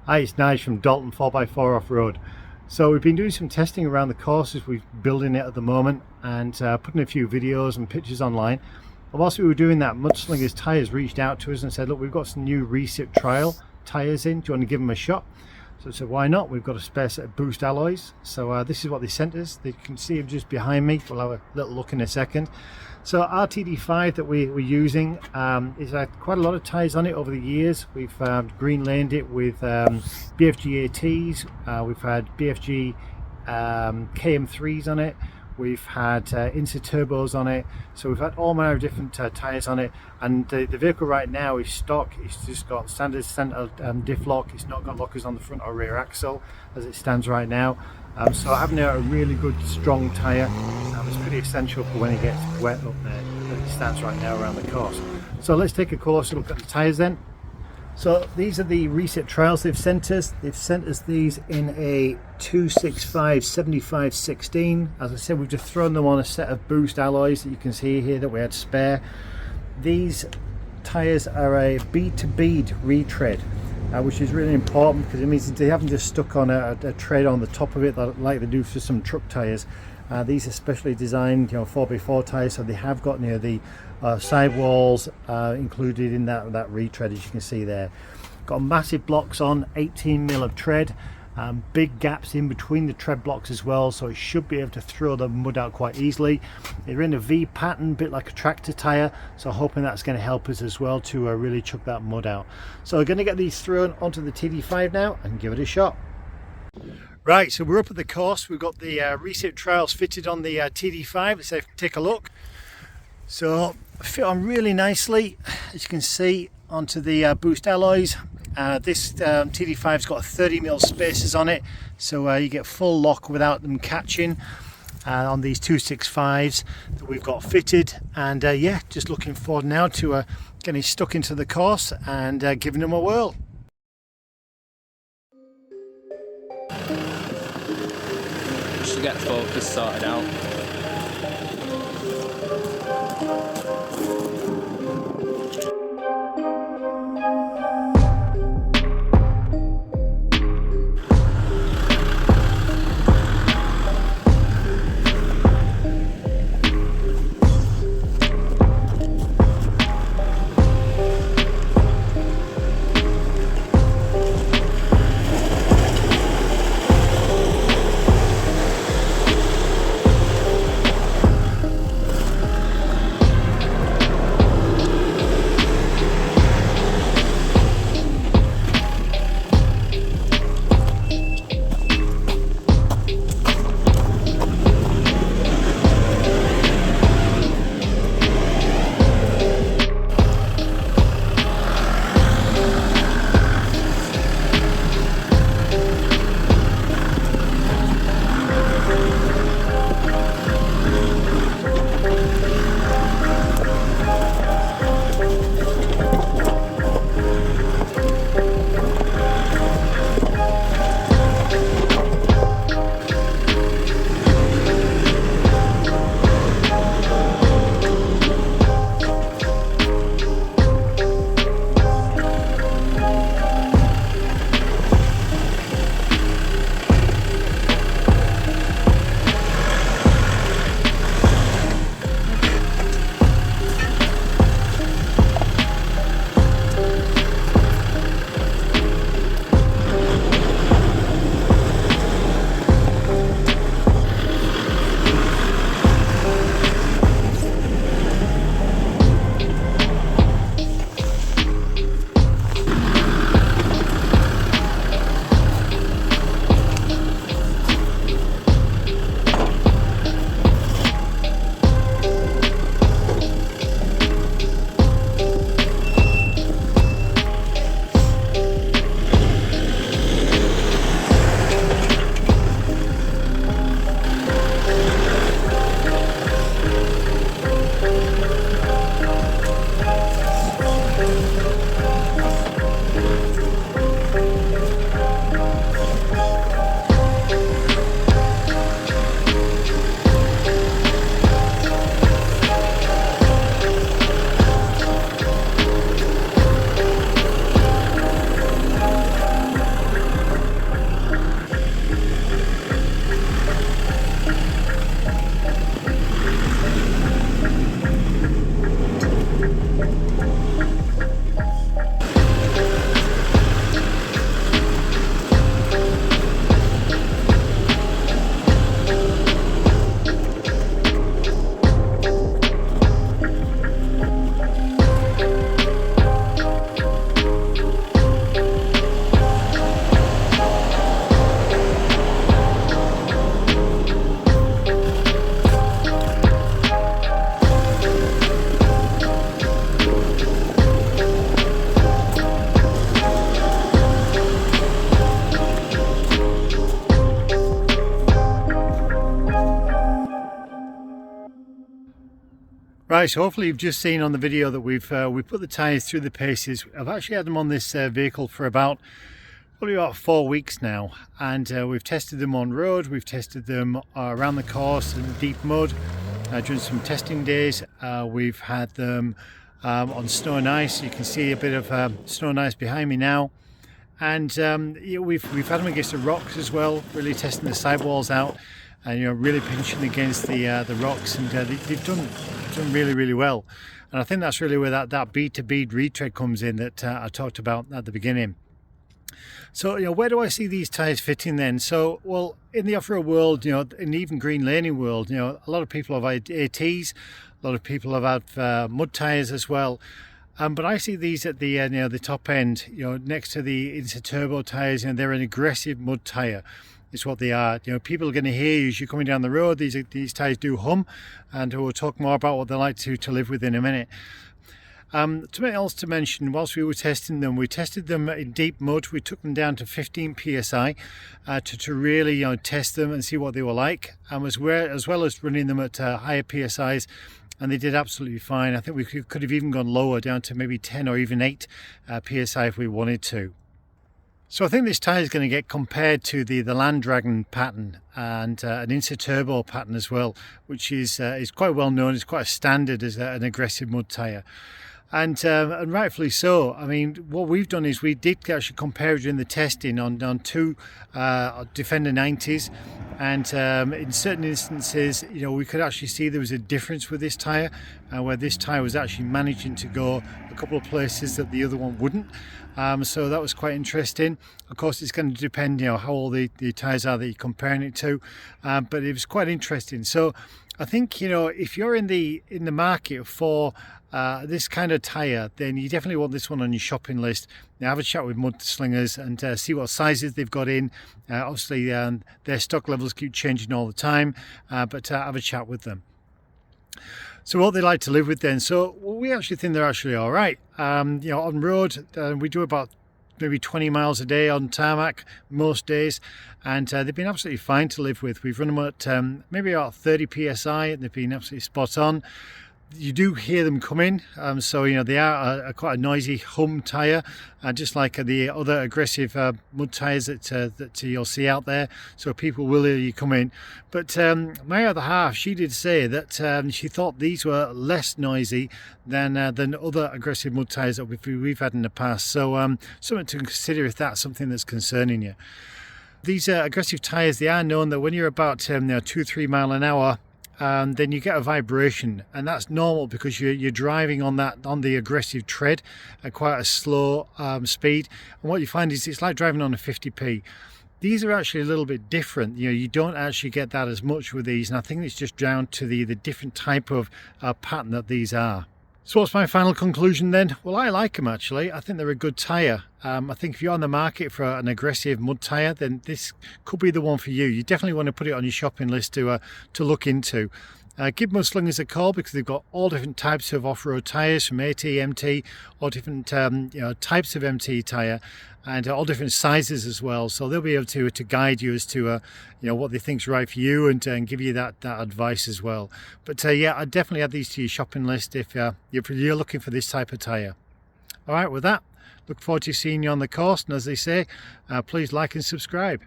Hi, it's Nige from Dalton 4x4 Off-Road. So we've been doing some testing around the courses. We're building it at the moment and putting a few videos and pictures online. And whilst we were doing that, Mudslingerz Tyres reached out to us and said, look, we've got some new Recip Trial tyres in. Do you want to give them a shot? So I said, why not? We've got a spare set of boost alloys. So this is what they sent us. You can see them just behind me. We'll have a little look in a second. So our TD5 that we're using is quite a lot of tyres on it over the years. We've green laned it with BFG ATs. We've had BFG KM3s on it. We've had Insa turbos on it. So we've had all manner of different tyres on it. And the vehicle right now is stock. It's just got standard center diff lock. It's not got lockers on the front or rear axle as it stands right now. So having a really good strong tyre is pretty essential for when it gets wet up there as it stands right now around the course. So let's take a closer look at the tyres then. So these are the Recip Trials they've sent us. They've sent us these in a 265 75 16. As I said, we've just thrown them on a set of boost alloys that you can see here that we had spare. These tyres are a bead to bead retread, which is really important because it means they haven't just stuck on a tread on the top of it like they do for some truck tyres. These are specially designed, 4x4 tyres, so they have got the sidewalls included in that retread, as you can see there. Got massive blocks on, 18mm of tread, big gaps in between the tread blocks as well, so it should be able to throw the mud out quite easily. They're in a V pattern, bit like a tractor tyre, so hoping that's going to help us as well to really chuck that mud out. So we're going to get these thrown onto the TD5 now and give it a shot. Right, so we're up at the course. We've got the Recip Trials fitted on the TD5. Let's take a look. So fit on really nicely, as you can see, onto the boost alloys. This TD5's got 30mm spacers on it, so you get full lock without them catching on these 265s that we've got fitted. And yeah, just looking forward now to getting stuck into the course and giving them a whirl. Just to get focus sorted out. Right, so hopefully you've just seen on the video that we've put the tyres through the paces. I've actually had them on this vehicle for probably about 4 weeks now, and we've tested them on road, we've tested them around the course in deep mud during some testing days. We've had them on snow and ice. You can see a bit of snow and ice behind me now, and we've had them against the rocks as well, really testing the sidewalls out, and really pinching against the rocks, and they've done really well. And I think that's really where that bead to bead retread comes in that I talked about at the beginning. So where do I see these tyres fitting then? So, well, in the off-road world, in even green laning world, a lot of people have ATs, a lot of people have had mud tyres as well. But I see these at the the top end, next to the Insert Turbo tyres, and they're an aggressive mud tyre. It's what they are. People are going to hear you as you're coming down the road. These tyres do hum, and we'll talk more about what they like to live with in a minute. Something else to mention, whilst we were testing them, we tested them in deep mud. We took them down to 15 psi to really test them and see what they were like, as well as running them at higher psis, and they did absolutely fine. I think we could have even gone lower, down to maybe 10 or even 8 psi if we wanted to. So I think this tyre is going to get compared to the Land Dragon pattern and an Insert Turbo pattern as well, which is quite well known. It's quite a standard as an aggressive mud tyre. And rightfully so. I mean, what we've done is we did actually compare it in the testing on two Defender 90s, and in certain instances, we could actually see there was a difference with this tyre, where this tyre was actually managing to go a couple of places that the other one wouldn't. So that was quite interesting. Of course, it's going to depend, how old the tyres are that you're comparing it to, but it was quite interesting. So I think, if you're in the market for this kind of tyre, then you definitely want this one on your shopping list. Now have a chat with Mudslingerz and see what sizes they've got in. Obviously, their stock levels keep changing all the time, but have a chat with them. So what they like to live with then. So we actually think they're actually all right. On road, we do about maybe 20 miles a day on tarmac most days, and they've been absolutely fine to live with. We've run them at maybe about 30 psi, and they've been absolutely spot on. You do hear them coming, so they are quite a noisy hum tyre, just like the other aggressive mud tyres that you'll see out there. So people will hear you come in. But my other half, she did say that she thought these were less noisy than other aggressive mud tyres that we've had in the past. So something to consider if that's something that's concerning you. These aggressive tyres, they are known that when you're about 2-3 mile an hour, then you get a vibration, and that's normal because you're driving on the aggressive tread at quite a slow speed, and what you find is it's like driving on a 50p. These are actually a little bit different. You don't actually get that as much with these, and I think it's just down to the different type of pattern that these are. So what's my final conclusion then? Well, I like them actually. I think they're a good tyre. I think if you're on the market for an aggressive mud tyre, then this could be the one for you. You definitely want to put it on your shopping list to look into. Give Mudslingerz a call because they've got all different types of off-road tyres, from AT, MT, all different types of MT tyre, and all different sizes as well. So they'll be able to guide you as to what they think's right for you, and give you that advice as well. But yeah, I'd definitely add these to your shopping list if you're looking for this type of tyre. All right, with that, look forward to seeing you on the course, and as they say, please like and subscribe.